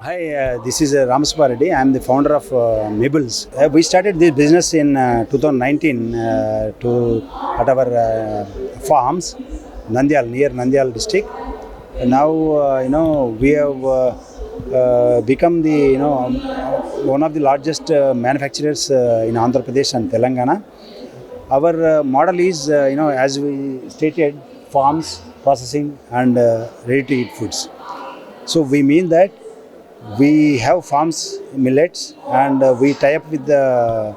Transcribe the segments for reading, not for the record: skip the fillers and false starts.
Hi, this is Ramaswamy. I am the founder of Mibbles. We started this business in 2019 at our farms, Nandyal, near Nandyal district. And now, we have become the, one of the largest manufacturers in Andhra Pradesh and Telangana. Our model is, as we stated, farms, processing and ready-to-eat foods. So we mean that we have farms, millets, and we tie up with the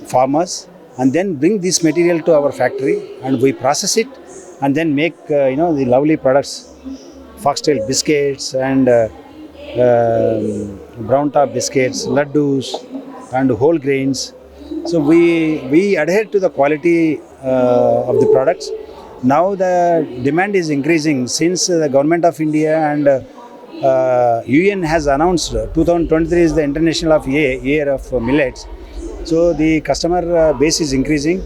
farmers and then bring this material to our factory and we process it and then make the lovely products, foxtail biscuits and brown top biscuits, laddus and whole grains. So we adhere to the quality of the products. Now the demand is increasing since the government of India and UN has announced 2023 is the International Year of Millets. So the customer base is increasing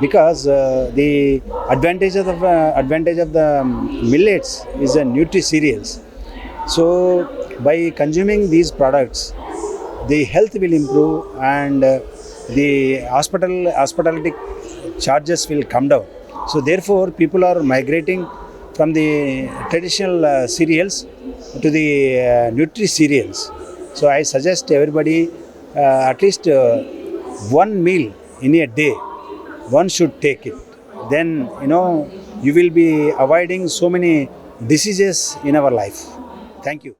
because the advantage of the millets is a Nutri cereals. So by consuming these products, the health will improve and the hospitality charges will come down. So therefore, people are migrating from the traditional cereals to the Nutri cereals. So I suggest everybody at least one meal in a day, one should take it. Then, you will be avoiding so many diseases in our life. Thank you.